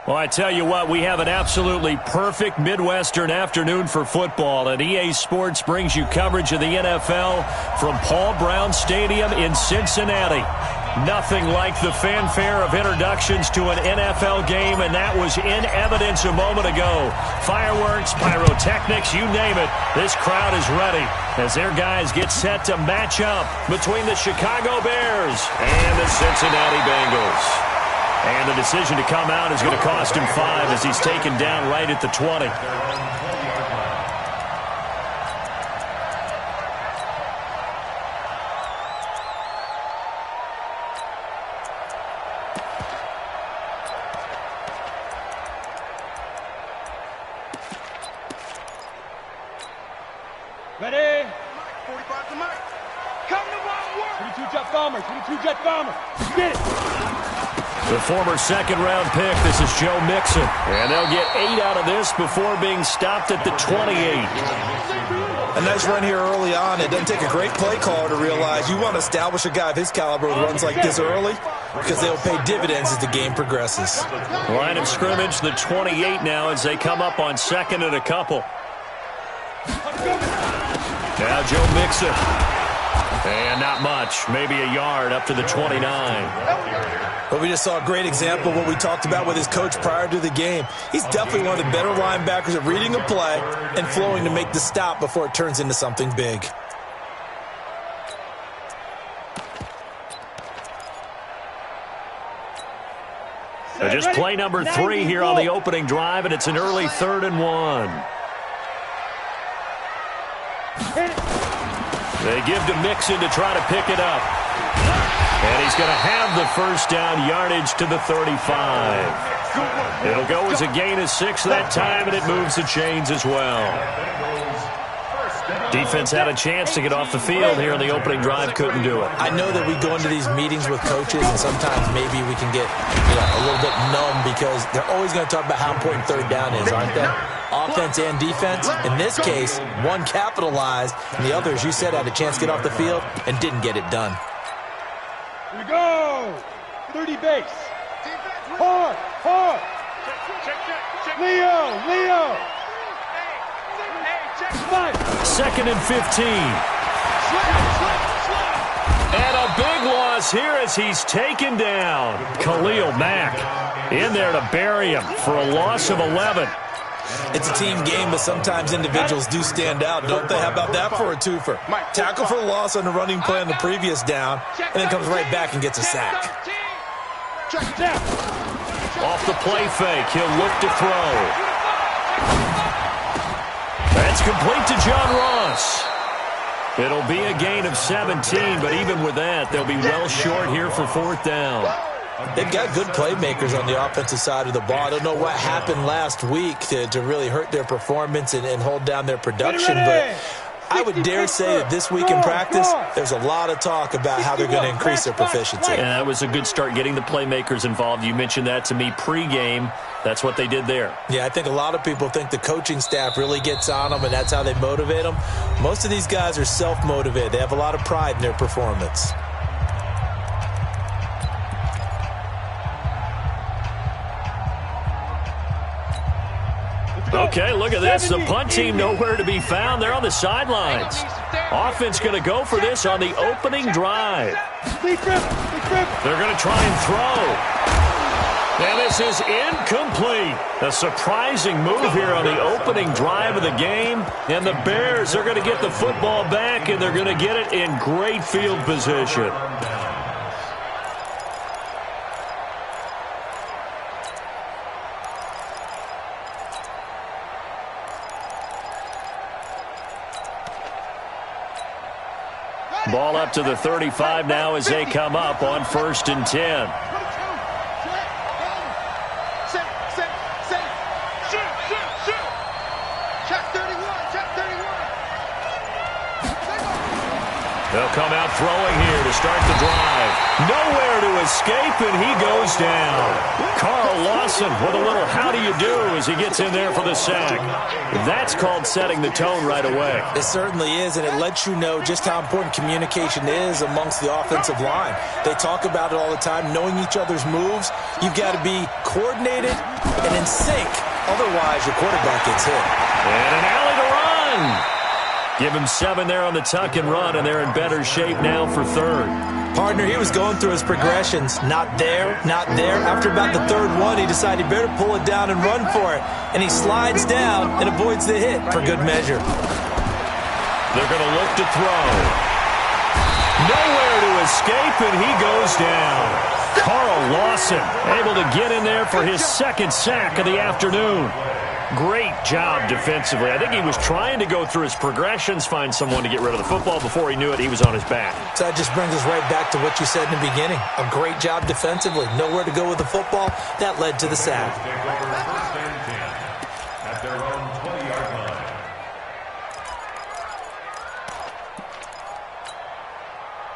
Well, I tell you what, we have an absolutely perfect Midwestern afternoon for football, and EA Sports brings you coverage of the NFL from Paul Brown Stadium in Cincinnati. Nothing like the fanfare of introductions to an NFL game, and that was in evidence a moment ago. Fireworks, pyrotechnics, you name it, this crowd is ready as their guys get set to match up between the Chicago Bears and the Cincinnati Bengals. And the decision to come out is going to cost him 5 as he's taken down right at the 20. Ready? 45 to Mike. Come to my work. 22 jet bomber. 22 jet bomber. Get it. The former second-round pick, this is Joe Mixon. And they'll get 8 out of this before being stopped at the 28. A nice run here early on. It doesn't take a great play caller to realize you want to establish a guy of his caliber with runs like this early because they'll pay dividends as the game progresses. Line of scrimmage, the 28 now as they come up on second and a couple. Now Joe Mixon. And not much, maybe a yard up to the 29. But we just saw a great example of what we talked about with his coach prior to the game. He's definitely one of the better linebackers at reading a play and flowing to make the stop before it turns into something big. So just play number 3 here on the opening drive, and it's an early 3rd and 1. They give to Mixon to try to pick it up. And he's going to have the first down, yardage to the 35. It'll go as a gain of 6 that time, and it moves the chains as well. Defense had a chance to get off the field here on the opening drive, couldn't do it. I know that we go into these meetings with coaches, and sometimes maybe we can get a little bit numb because they're always going to talk about how important 3rd down is, aren't they? Offense and defense. In this case, one capitalized, and the other, as you said, had a chance to get off the field and didn't get it done. Here we go. 30 base. Hard, hard. Leo. Second and 15. And a big loss here as he's taken down. Khalil Mack in there to bury him for a loss of 11. It's a team game, but sometimes individuals do stand out, don't they? How about that for a twofer? Tackle for a loss on the running play on the previous down, and then comes right back and gets a sack. Off the play fake, he'll look to throw. That's complete to John Ross. It'll be a gain of 17, but even with that, they'll be well short here for 4th down. They've got good playmakers on the offensive side of the ball. I don't know what happened last week to really hurt their performance and hold down their production, but I would dare say that this week in practice, there's a lot of talk about how they're going to increase their proficiency. And that was a good start getting the playmakers involved. You mentioned that to me pregame. That's what they did there. Yeah, I think a lot of people think the coaching staff really gets on them, and that's how they motivate them. Most of these guys are self-motivated. They have a lot of pride in their performance. Okay, look at this. The punt team nowhere to be found. They're on the sidelines. Offense going to go for this on the opening drive. They're going to try and throw. And this is incomplete. A surprising move here on the opening drive of the game. And the Bears are going to get the football back, and they're going to get it in great field position. Ball up to the 35 now as they come up on 1st and 10. They'll come out throwing here to start the drive. Nowhere to escape, and he goes down. Carl Lawson with a little how do you do as he gets in there for the sack. That's called setting the tone right away. It certainly is, and it lets you know just how important communication is amongst the offensive line. They talk about it all the time, knowing each other's moves. You've got to be coordinated and in sync. Otherwise, your quarterback gets hit. And an alley to run. Give him 7 there on the tuck and run, and they're in better shape now for third. Partner, he was going through his progressions. Not there, not there. After about the third one, he decided he better pull it down and run for it. And he slides down and avoids the hit for good measure. They're going to look to throw. Nowhere to escape, and he goes down. Carl Lawson able to get in there for his second sack of the afternoon. Great job defensively. I think he was trying to go through his progressions, find someone to get rid of the football. Before he knew it, he was on his back. So that just brings us right back to what you said in the beginning. A great job defensively. Nowhere to go with the football. That led to the sack. At their own 20-yard line.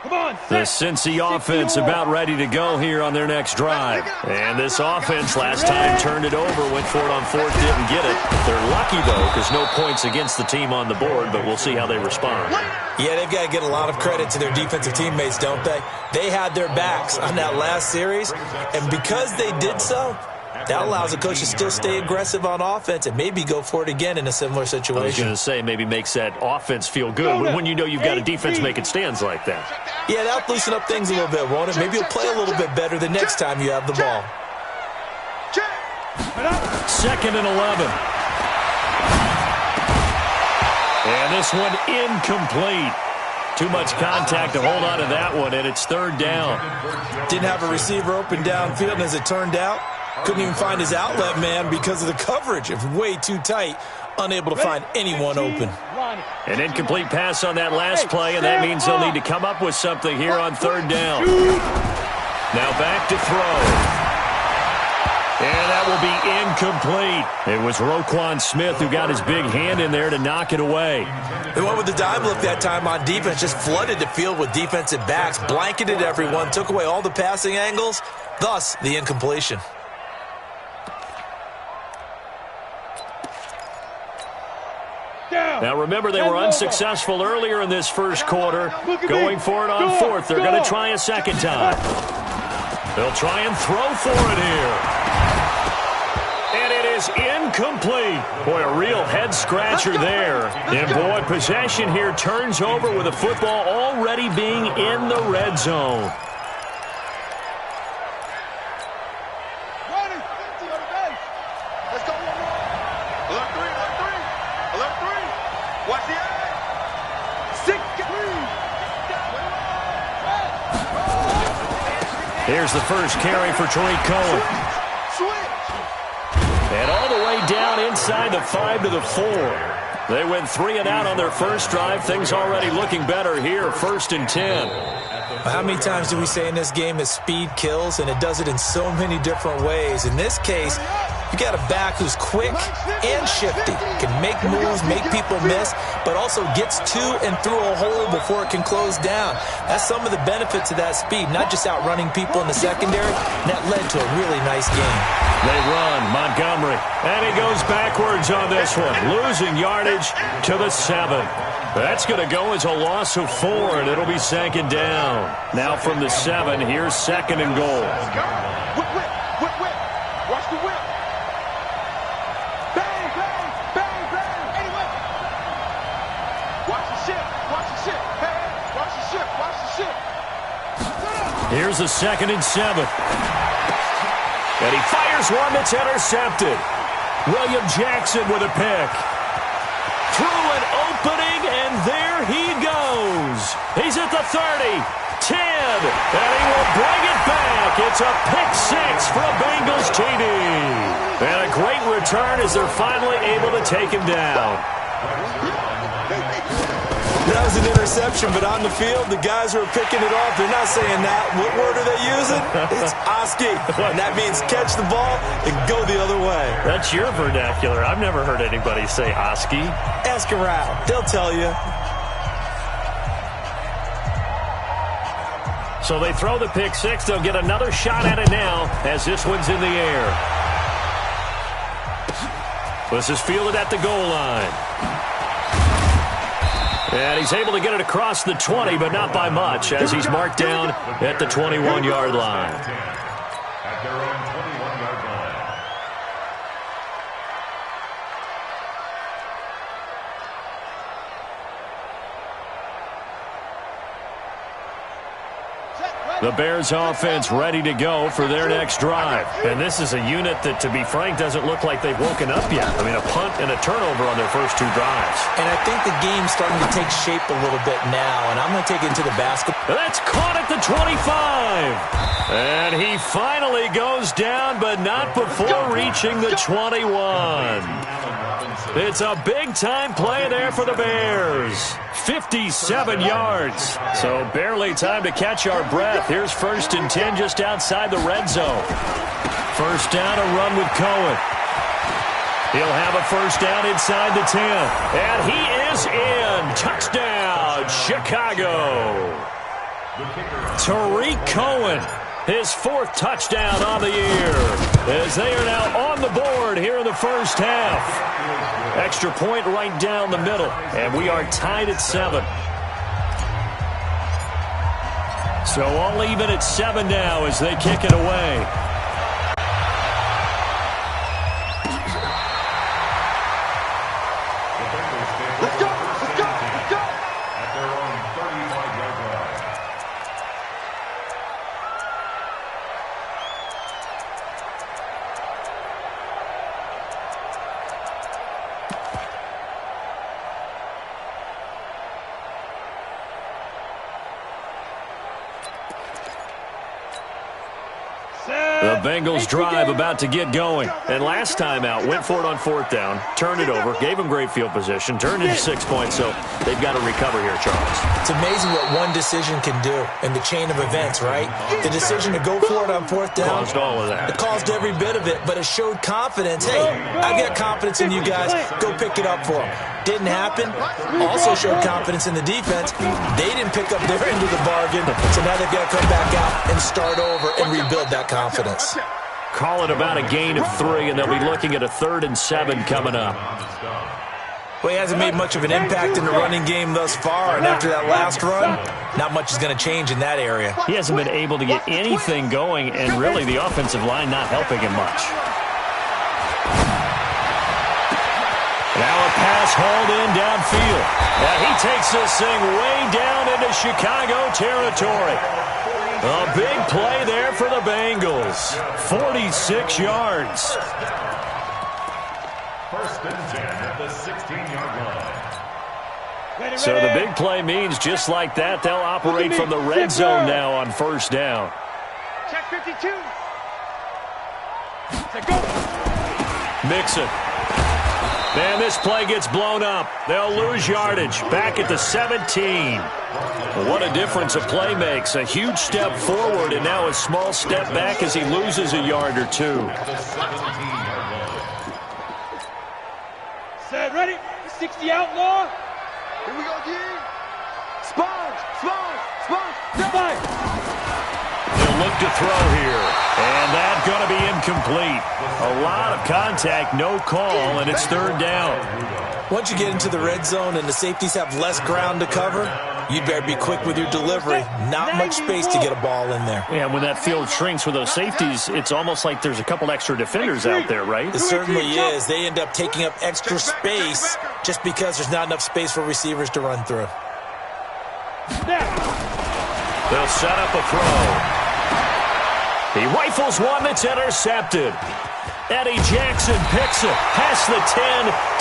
Come on, The Cincy offense about ready to go here on their next drive. And this offense last time turned it over, went for it on fourth, didn't get it. They're lucky, though, because no points against the team on the board, but we'll see how they respond. Yeah, they've got to get a lot of credit to their defensive teammates, don't they? They had their backs on that last series, and because they did so, that allows the coach to still stay aggressive on offense and maybe go for it again in a similar situation. I was going to say maybe makes that offense feel good when you know you've got a defense making stands like that. Yeah, that'll loosen up things a little bit, won't it? Maybe you'll play a little bit better the next time you have the ball. 2nd and 11. And this one incomplete. Too much contact to hold on to that one, and it's 3rd down. Didn't have a receiver open downfield, and as it turned out, couldn't even find his outlet man because of the coverage. It was way too tight, unable to find anyone open. An incomplete pass on that last play, and that means they'll need to come up with something here on 3rd down. Now back to throw. And that will be incomplete. It was Roquan Smith who got his big hand in there to knock it away. They went with the dime look that time on defense, just flooded the field with defensive backs, blanketed everyone, took away all the passing angles, thus the incompletion. Now remember, they were unsuccessful earlier in this first quarter. Going for it on 4th. They're going to try a second time. They'll try and throw for it here. And it is incomplete. Boy, a real head-scratcher there. And, boy, possession here turns over with the football already being in the red zone. Here's the first carry for Tariq Cohen. And all the way down inside the 5 to the 4. They went 3 and out on their first drive. Things already looking better here, 1st and 10. How many times do we say in this game that speed kills, and it does it in so many different ways? In this case, you got a back who's quick and shifty, can make moves, make people miss, but also gets to and through a hole before it can close down. That's some of the benefits of that speed, not just outrunning people in the secondary. That led to a really nice game. They run, Montgomery, and he goes backwards on this one, losing yardage to the 7. That's going to go as a loss of 4, and it'll be 2nd down. Now from the 7, here's 2nd and goal. Whip, whip, whip, whip. Watch the whip. Bang, bang, bang, bang. Anyway. Watch the ship, watch the ship. Hey, watch the ship, watch the ship. Here's a 2nd and 7. And he fires one that's intercepted. William Jackson with a pick. Through an opening, and there he goes. He's at the 30, 10, and he will bring it back. It's a pick-6 for a Bengals TD. And a great return as they're finally able to take him down. That was an interception, but on the field, the guys who are picking it off, they're not saying that. What word are they using? It's Oski, and that means catch the ball and go the other way. That's your vernacular. I've never heard anybody say Oski. Ask around. They'll tell you. So they throw the pick-6. They'll get another shot at it now as this one's in the air. This is fielded at the goal line. And he's able to get it across the 20, but not by much, as he's marked down at the 21-yard line. At their own 21-yard line. The Bears offense ready to go for their next drive. And this is a unit that, to be frank, doesn't look like they've woken up yet. I mean, a punt and a turnover on their first 2 drives. And I think the game's starting to take shape a little bit now, and I'm going to take it into the basketball. That's caught at the 25. And he finally goes down, but not before reaching the 21. It's a big-time play there for the Bears. 57 yards. So barely time to catch our breath. Here's 1st and 10 just outside the red zone. First down, a run with Cohen. He'll have a first down inside the 10. And he is in. Touchdown, Chicago. Tariq Cohen, his 4th touchdown on the year, as they are now on the board here in the first half. Extra point right down the middle, and we are tied at 7. So all even at 7 now as they kick it away. Let's go! Let's go! Let's go! At their own 35-yard line. The Bengals drive about to get going. And last time out, went for it on 4th down, turned it over, gave them great field position, turned into 6 points, so they've got to recover here, Charles. It's amazing what one decision can do in the chain of events, right? The decision to go for it on 4th down. Caused all of that. It caused every bit of it, but it showed confidence. Hey, I've got confidence in you guys. Go pick it up for them. Didn't happen. Also showed confidence in the defense. They didn't pick up their end of the bargain, so now they've got to come back out and start over and rebuild that confidence. Call it about a gain of 3, and they'll be looking at a 3rd and 7 coming up. Well, he hasn't made much of an impact in the running game thus far, and after that last run, not much is going to change in that area. He hasn't been able to get anything going, and really the offensive line not helping him much. Now a pass hauled in downfield. And he takes this thing way down into Chicago territory. A big play there for the Bengals. 46 yards. 1st and 10 at the 16-yard line. So the big play means just like that, they'll operate from the red zone now on 1st down. Check 52. Go. Mixon. And this play gets blown up. They'll lose yardage. Back at the 17. What a difference a play makes. A huge step forward and now a small step back as he loses a yard or 2. Set, ready? 60 outlaw. Here we go, G. Sponge, sponge, sponge. Bye. He'll look to throw here. And that's going to be incomplete. A lot of contact, no call, and it's 3rd down. Once you get into the red zone and the safeties have less ground to cover, you'd better be quick with your delivery. Not much space to get a ball in there. Yeah, when that field shrinks with those safeties, it's almost like there's a couple extra defenders out there, right? It certainly is. They end up taking up extra space just because there's not enough space for receivers to run through. They'll set up a throw. He rifles one that's intercepted. Eddie Jackson picks it past the 10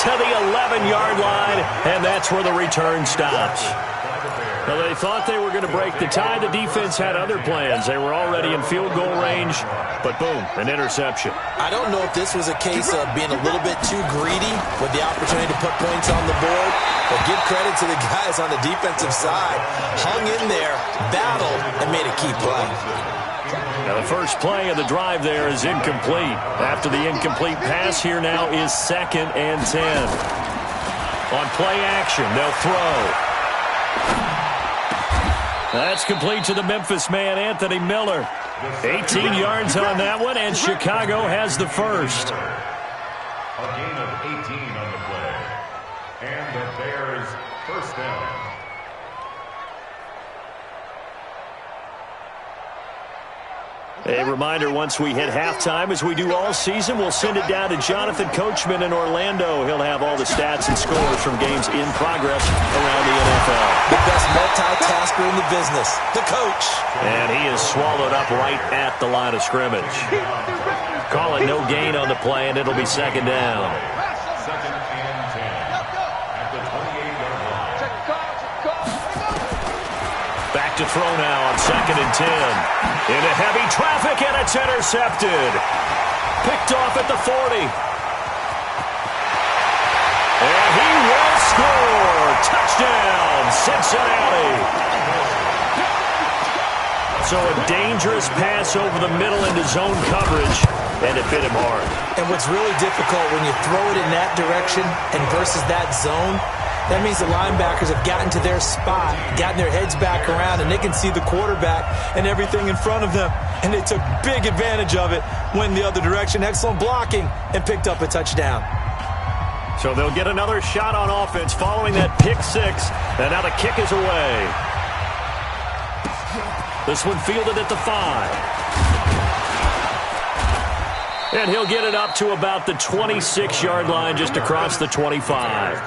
to the 11-yard line, and that's where the return stops. Now, they thought they were going to break the tie. The defense had other plans. They were already in field goal range, but boom, an interception. I don't know if this was a case of being a little bit too greedy with the opportunity to put points on the board, but give credit to the guys on the defensive side. Hung in there, battled, and made a key play. Now, the first play of the drive there is incomplete. After the incomplete pass, here now is 2nd and 10. On play action, they'll throw. That's complete to the Memphis man, Anthony Miller. 18 yards on that one, and Chicago has the first. A gain of 18 on the play. And the Bears first down. A reminder, once we hit halftime, as we do all season, we'll send it down to Jonathan Coachman in Orlando. He'll have all the stats and scores from games in progress around the NFL. The best multitasker in the business, the coach. And he is swallowed up right at the line of scrimmage. Call it no gain on the play, and it'll be second down. Second and 10 at the 28-yard line. Back to throw now on second and 10. Into heavy traffic, and it's intercepted. Picked off at the 40. And he will score. Touchdown, Cincinnati. So a dangerous pass over the middle into zone coverage, and it hit him hard. And what's really difficult when you throw it in that direction and versus that zone, that means the linebackers have gotten to their spot, gotten their heads back around, and they can see the quarterback and everything in front of them. And they took big advantage of it, went the other direction, excellent blocking, and picked up a touchdown. So they'll get another shot on offense following that pick six, and now the kick is away. This one fielded at the 5. And he'll get it up to about the 26-yard line, just across the 25.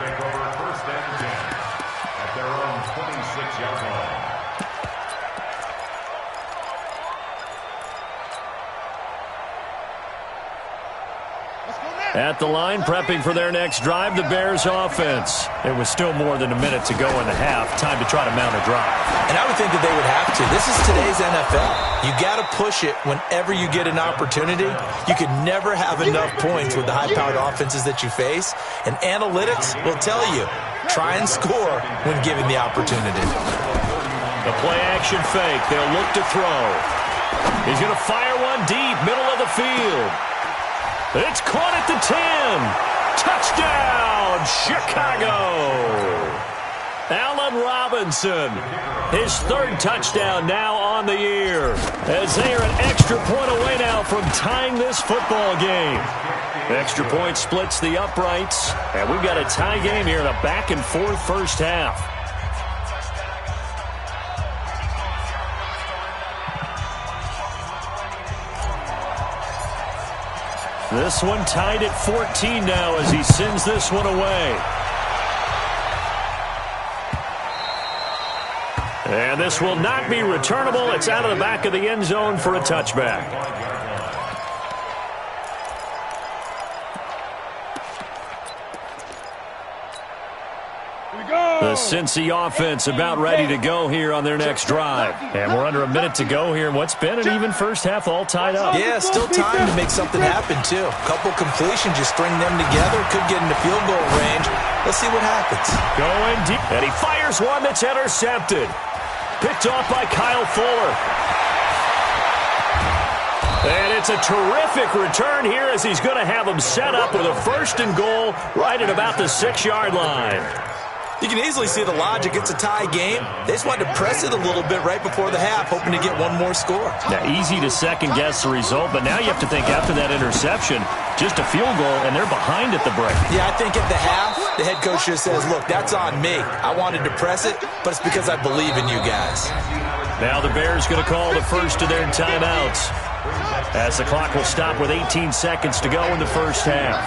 At the line, prepping for their next drive, the Bears offense. It was still more than a minute to go in the half. Time to try to mount a drive. And I would think that they would have to. This is today's NFL. You got to push it whenever you get an opportunity. You can never have enough points with the high-powered offenses that you face. And analytics will tell you, try and score when given the opportunity. The play-action fake. They'll look to throw. He's going to fire one deep, middle of the field. It's caught at the 10. Touchdown, Chicago. Allen Robinson, his third touchdown now on the year, as they are an extra point away now from tying this football game. Extra point splits the uprights, and we've got a tie game here in a back-and-forth first half. This one tied at 14 now as he sends this one away. And this will not be returnable. It's out of the back of the end zone for a touchback. The Cincy offense about ready to go here on their next drive. And we're under a minute to go here in what's been an even first half, all tied up. Yeah, still time to make something happen, too. A couple completions, just string them together. Could get into field goal range. Let's see what happens. Going deep. And he fires one that's intercepted. Picked off by Kyle Fuller. And it's a terrific return here as he's going to have him set up with a first and goal right at about the 6-yard line. You can easily see the logic. It's a tie game. They just wanted to press it a little bit right before the half, hoping to get one more score. Now, easy to second-guess the result, but now you have to think after that interception, just a field goal, and they're behind at the break. Yeah, I think at the half, the head coach just says, look, that's on me. I wanted to press it, but it's because I believe in you guys. Now the Bears going to call the first of their timeouts, as the clock will stop with 18 seconds to go in the first half.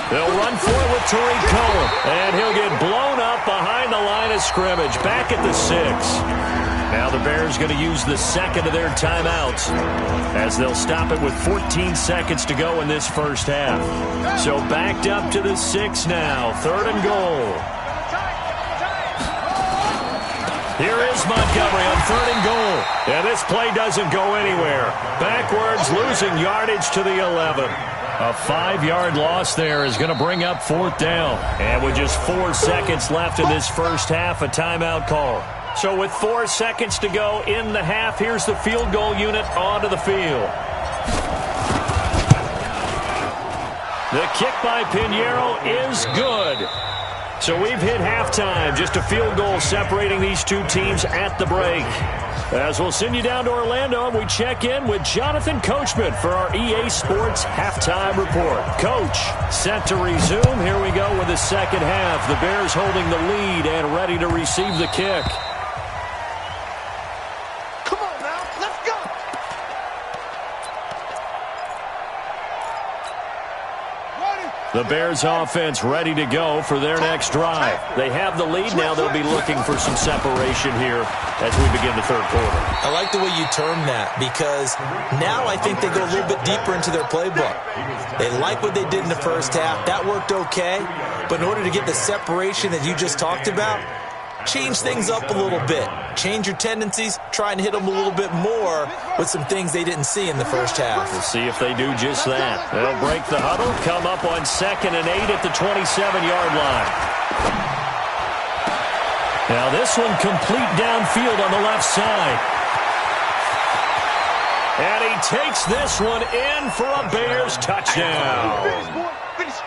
They'll run for it with Tariq Cohen, and he'll get blown up behind the line of scrimmage, back at the 6. Now the Bears going to use the second of their timeouts, as they'll stop it with 14 seconds to go in this first half. So backed up to the 6 now, 3rd and goal. Here is Montgomery on 3rd and goal. And this play doesn't go anywhere. Backwards, losing yardage to the 11. A 5-yard loss there is going to bring up 4th down. And with just 4 seconds left in this first half, a timeout call. So with 4 seconds to go in the half, here's the field goal unit onto the field. The kick by Pinheiro is good. So we've hit halftime. Just a field goal separating these two teams at the break. As we'll send you down to Orlando, and we check in with Jonathan Coachman for our EA Sports Halftime Report. Coach, set to resume. Here we go with the second half. The Bears holding the lead and ready to receive the kick. The Bears offense ready to go for their next drive. They have the lead now. They'll be looking for some separation here as we begin the third quarter. I like the way you term that because now I think they go a little bit deeper into their playbook. They like what they did in the first half. That worked okay. But in order to get the separation that you just talked about, change things up a little bit. Change your tendencies, try and hit them a little bit more with some things they didn't see in the first half. We'll see if they do just that. They'll break the huddle, come up on 2nd and 8 at the 27-yard line. Now this one complete downfield on the left side. And he takes this one in for a Bears touchdown.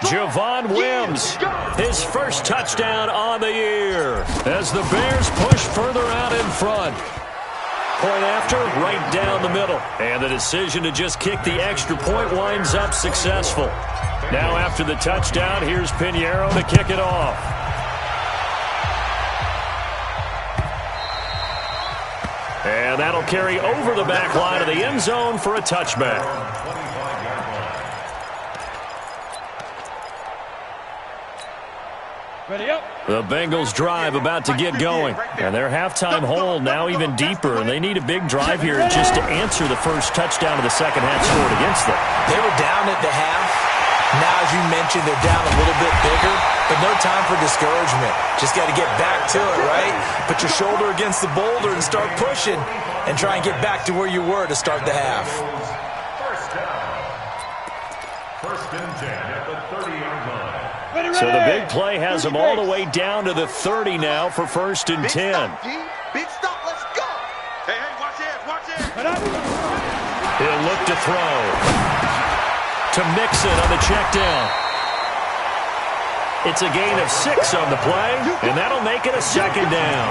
Javon Wims, his first touchdown on the year as the Bears push further out in front. Point after, right down the middle. And the decision to just kick the extra point winds up successful. Now after the touchdown, here's Pinheiro to kick it off. And that'll carry over the back line of the end zone for a touchback. The Bengals drive about to get going. And their halftime hole now even deeper. And they need a big drive here just to answer the first touchdown of the second half scored against them. They were down at the half. Now, as you mentioned, they're down a little bit bigger. But no time for discouragement. Just got to get back to it, right? Put your shoulder against the boulder and start pushing. And try and get back to where you were to start the half. First down. First and 10 at the 30-yard line. So the big play has them all the way down to the 30 now for 1st and 10. Big stop, let's go. Hey, watch it. He'll look to throw. To Mixon on the check down. It's a gain of 6 on the play, and that'll make it a 2nd down.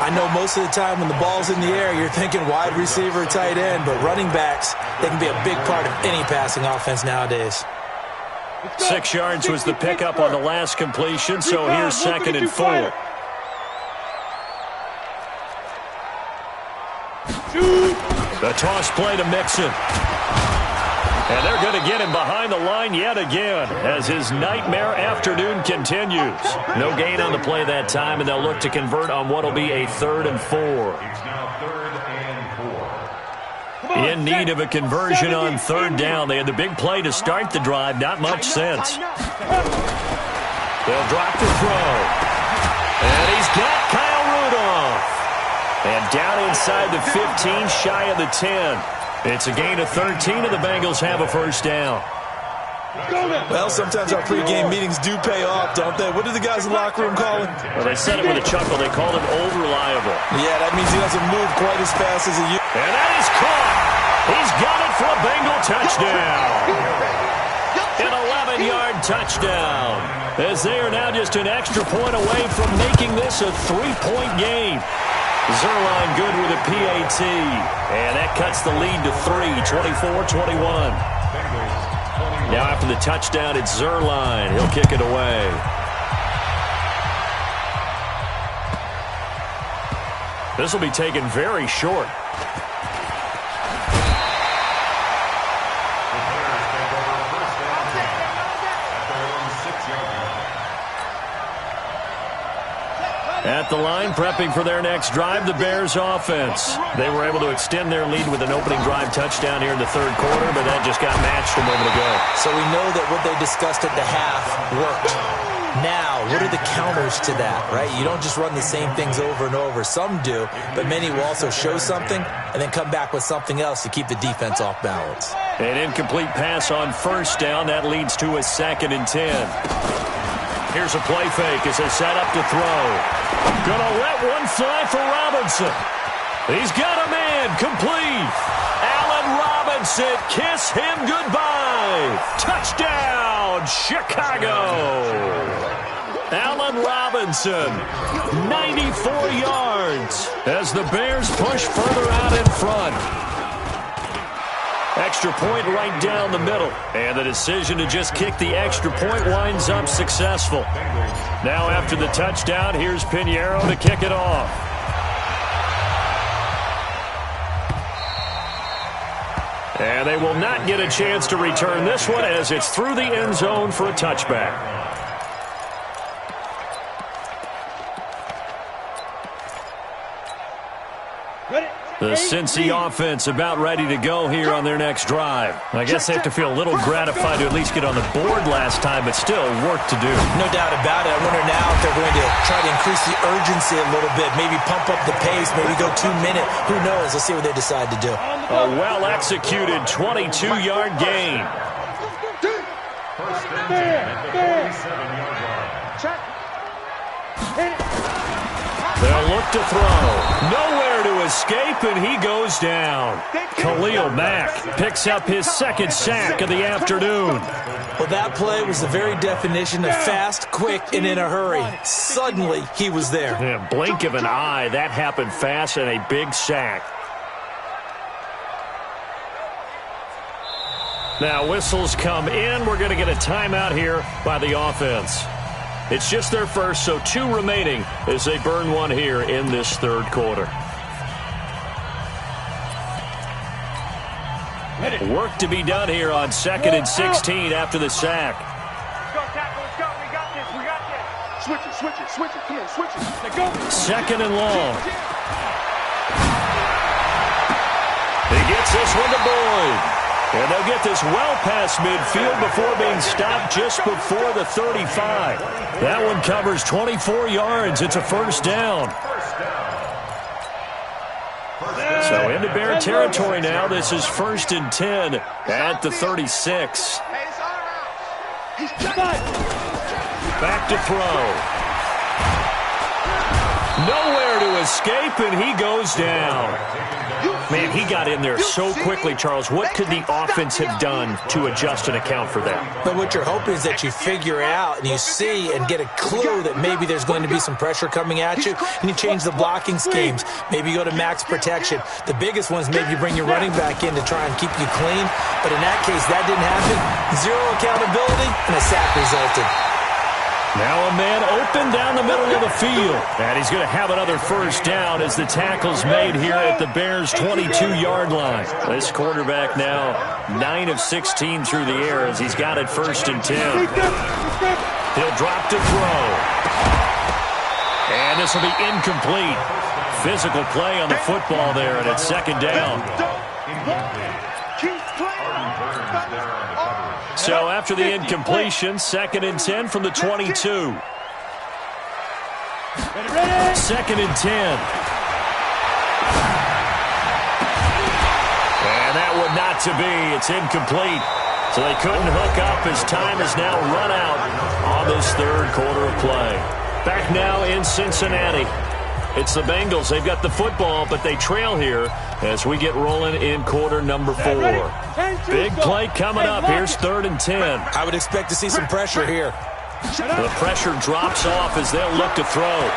I know most of the time when the ball's in the air, you're thinking wide receiver, tight end, but running backs, they can be a big part of any passing offense nowadays. 6 yards was the pickup on the last completion, so here's 2nd and 4. The toss play to Mixon. And they're going to get him behind the line yet again as his nightmare afternoon continues. No gain on the play that time, and they'll look to convert on what will be a 3rd and 4. It's now 3rd and 4. In need of a conversion on 3rd down. They had the big play to start the drive. Not much sense. They'll drop the throw. And he's got Kyle Rudolph. And down inside the 15, shy of the 10. It's a gain of 13, and the Bengals have a first down. Well, sometimes our pregame meetings do pay off, don't they? What do the guys in the locker room call him? Well, they said it with a chuckle. They called him old reliable. Yeah, that means he doesn't move quite as fast as he used to. And that is caught. He's got it for a Bengal touchdown. An 11-yard touchdown. As they are now just an extra point away from making this a 3-point game. Zerline good with a PAT. And that cuts the lead to 3, 24-21. Now after the touchdown, it's Zerline. He'll kick it away. This will be taken very short. At the line, prepping for their next drive, the Bears offense. They were able to extend their lead with an opening drive touchdown here in the 3rd quarter, but that just got matched a moment ago. So we know that what they discussed at the half worked. Now, what are the counters to that, right? You don't just run the same things over and over. Some do, but many will also show something and then come back with something else to keep the defense off balance. An incomplete pass on 1st down. That leads to a 2nd and 10. Here's a play fake as they set up to throw. Gonna let one fly for Robinson. He's got a man complete. Allen Robinson, kiss him goodbye. Touchdown, Chicago. Allen Robinson, 94 yards as the Bears push further out in front. Extra point right down the middle. And the decision to just kick the extra point winds up successful. Now after the touchdown, here's Pinheiro to kick it off. And they will not get a chance to return this one as it's through the end zone for a touchback. The Cincy offense about ready to go here on their next drive. I guess they have to feel a little gratified to at least get on the board last time, but still work to do. No doubt about it. I wonder now if they're going to try to increase the urgency a little bit, maybe pump up the pace, maybe go 2 minute. Who knows? Let's see what they decide to do. A well-executed 22-yard gain. First and 10 at the 47-yard line. They'll look to throw. Nowhere to escape, and he goes down. Khalil Mack picks up his second sack of the afternoon. Well, that play was the very definition of fast, quick, and in a hurry. Suddenly, he was there. Yeah, blink of an eye, that happened fast and a big sack. Now whistles come in. We're going to get a timeout here by the offense. It's just their first, so 2 remaining as they burn one here in this third quarter. Work to be done here on 2nd and 16 after the sack. Let's go, tackle. Let's go. We got this. We got this. Switch it, switch it, switch it. Come on, switch it. Let's go. 2nd and long. He gets this one to Boyd. And they'll get this well past midfield before being stopped just before the 35. That one covers 24 yards. It's a first down. So into Bear territory now. This is 1st and 10 at the 36. Back to throw. Nowhere to escape, and he goes down. Man, he got in there so quickly, Charles. What could the offense have done to adjust and account for that? But what you're hoping is that you figure out and you see and get a clue that maybe there's going to be some pressure coming at you, and you change the blocking schemes. Maybe you go to max protection. The biggest ones, maybe you bring your running back in to try and keep you clean. But in that case, that didn't happen. 0 accountability, and a sack resulted. Now a man open down the middle of the field. And he's going to have another first down as the tackle's made here at the Bears' 22-yard line. This quarterback now 9 of 16 through the air as he's got it 1st and 10. He'll drop to throw. And this will be incomplete. Physical play on the football there, and it's 2nd down. So after the incompletion, 2nd and 10 from the 22. 2nd and 10. And that one not to be. It's incomplete. So they couldn't hook up as time has now run out on this third quarter of play. Back now in Cincinnati. It's the Bengals. They've got the football, but they trail here as we get rolling in quarter number 4. Big play coming up. Here's 3rd and 10. I would expect to see some pressure here. The pressure drops off as they'll look to throw.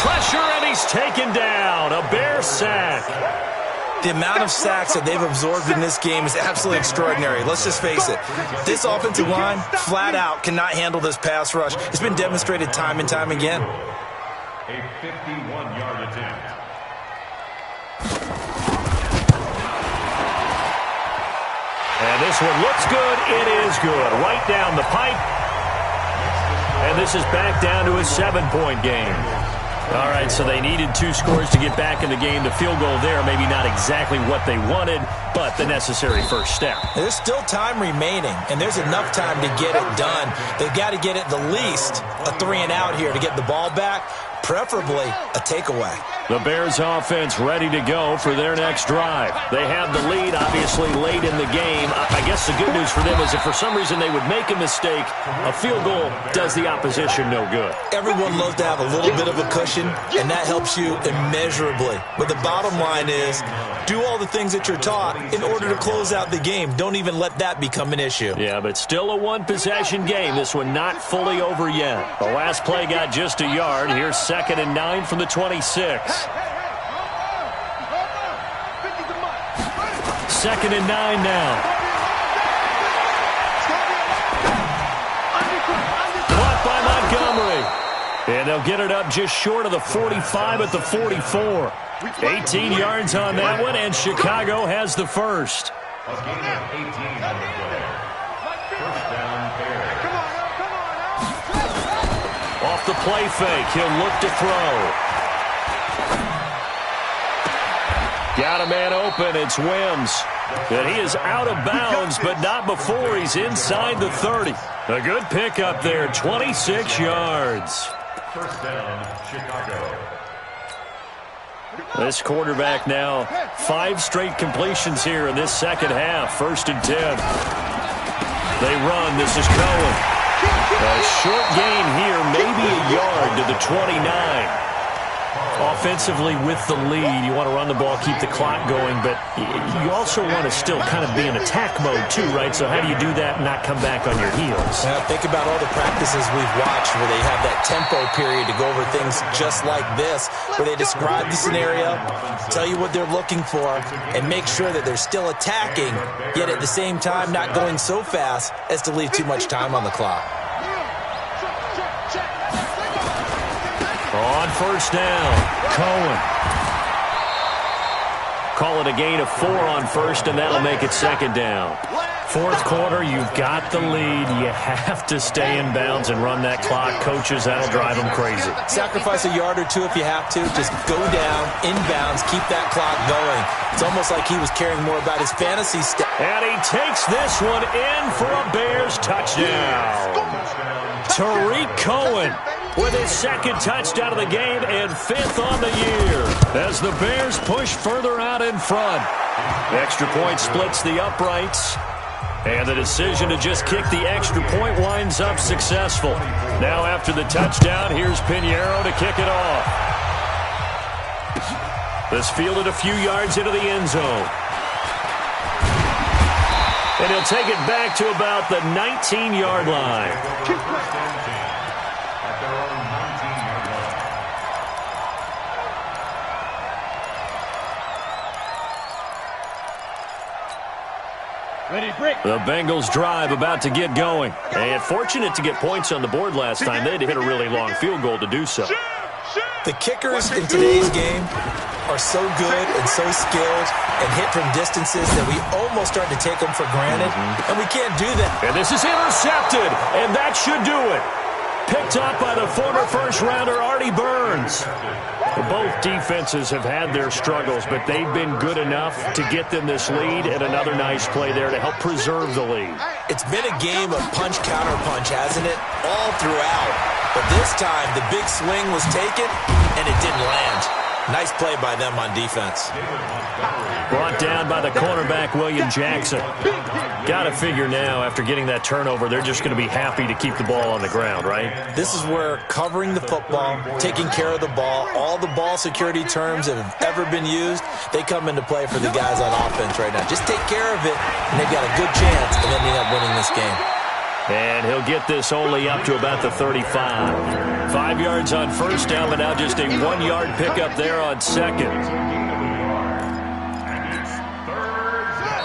Pressure, and he's taken down. A Bear sack. The amount of sacks that they've absorbed in this game is absolutely extraordinary. Let's just face it. This offensive line, flat out, cannot handle this pass rush. It's been demonstrated time and time again. A 51-yard attempt. And this one looks good. It is good. Right down the pipe. And this is back down to a 7-point game. All right, so they needed 2 scores to get back in the game. The field goal there, maybe not exactly what they wanted, but the necessary first step. There's still time remaining, and there's enough time to get it done. They've got to get at the least a 3-and-out here to get the ball back, preferably a takeaway. The Bears offense ready to go for their next drive. They have the lead, obviously, late in the game. I guess the good news for them is if for some reason they would make a mistake, a field goal does the opposition no good. Everyone loves to have a little bit of a cushion, and that helps you immeasurably. But the bottom line is, do all the things that you're taught in order to close out the game. Don't even let that become an issue. Yeah, but still a one-possession game. This one not fully over yet. The last play got just a yard. Here's 2nd and 9 from the 26. 2nd and 9 now. Caught by Montgomery. And they'll get it up just short of the 45 at the 44. 18 yards on that one, and Chicago has the first. A gain of 18 on the play. First down, Bears. Off the play fake, he'll look to throw. Got a man open, it's Wims. And he is out of bounds, but not before he's inside the 30. A good pickup there, 26 yards. First down, Chicago. This quarterback now 5 straight completions here in this second half. 1st and 10. They run. This is Cohen. A short gain here, maybe a yard to the 29. Offensively with the lead, you want to run the ball, keep the clock going, but you also want to still kind of be in attack mode too, right? So how do you do that and not come back on your heels? Well, think about all the practices we've watched where they have that tempo period to go over things just like this, where they describe the scenario, tell you what they're looking for, and make sure that they're still attacking, yet at the same time not going so fast as to leave too much time on the clock. On first down, Cohen. Call it a gain of 4 on first, and that'll make it second down. 4th quarter, you've got the lead. You have to stay in bounds and run that clock. Coaches, that'll drive them crazy. Sacrifice a yard or two if you have to. Just go down, in bounds, keep that clock going. It's almost like he was caring more about his fantasy stats. And he takes this one in for a Bears touchdown. Tariq Cohen with his 2nd touchdown of the game and 5th on the year as the Bears push further out in front. The extra point splits the uprights, and the decision to just kick the extra point winds up successful. Now after the touchdown, here's Pinheiro to kick it off. This fielded a few yards into the end zone. And he'll take it back to about the 19-yard line. The Bengals drive about to get going. And fortunate to get points on the board last time. They had to hit a really long field goal to do so. The kickers in today's game are so good and so skilled and hit from distances that we almost start to take them for granted. And we can't do that. And this is intercepted. And that should do it. Picked up by the former first-rounder Artie Burns. Both defenses have had their struggles, but they've been good enough to get them this lead, and another nice play there to help preserve the lead. It's been a game of punch-counter-punch, hasn't it? All throughout. But this time, the big swing was taken, and it didn't land. Nice play by them on defense. Brought down by the cornerback, William Jackson. Got to figure now, after getting that turnover, they're just going to be happy to keep the ball on the ground, right? This is where covering the football, taking care of the ball, all the ball security terms that have ever been used, they come into play for the guys on offense right now. Just take care of it, and they've got a good chance of ending up winning this game. And he'll get this only up to about the 35. 5 yards on first down, but now just a 1-yard pickup there on second.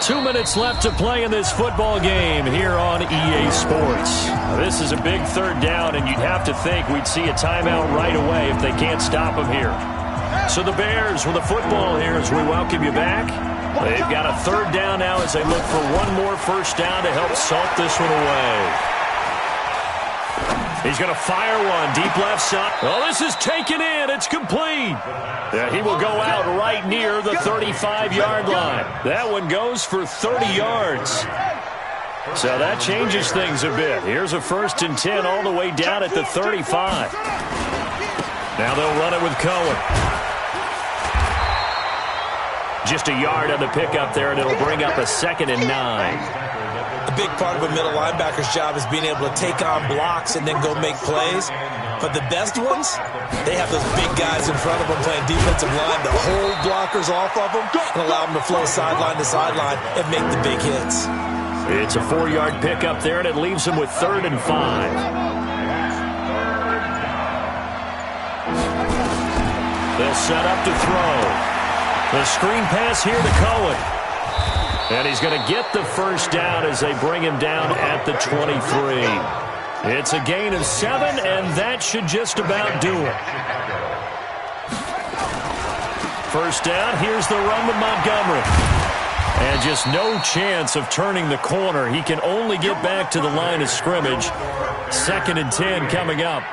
2 minutes left to play in this football game here on EA Sports. This is a big 3rd down, and you'd have to think we'd see a timeout right away if they can't stop him here. So the Bears with the football here as we welcome you back. They've got a 3rd down now as they look for one more first down to help salt this one away. He's going to fire one deep left side. Oh, this is taken in. It's complete. Yeah, he will go out right near the 35-yard line. That one goes for 30 yards. So that changes things a bit. Here's a 1st and 10 all the way down at the 35. Now they'll run it with Cohen. Just a yard on the pickup there, and it'll bring up a 2nd and 9. A big part of a middle linebacker's job is being able to take on blocks and then go make plays. But the best ones, they have those big guys in front of them playing defensive line to hold blockers off of them and allow them to flow sideline to sideline and make the big hits. It's a 4-yard pickup there, and it leaves them with 3rd and 5. They'll set up to throw. The screen pass here to Cohen. And he's going to get the first down as they bring him down at the 23. It's a gain of 7, and that should just about do it. First down, here's the run with Montgomery. And just no chance of turning the corner. He can only get back to the line of scrimmage. 2nd and 10 coming up.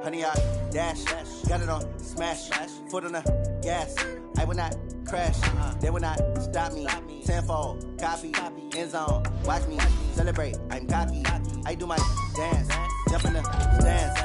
Honey, I dash, got it on smash, foot on the gas. I will not crash, they will not stop me. Tenfold, copy, end zone, watch me celebrate. I'm cocky, I do my dance, jump in the stands.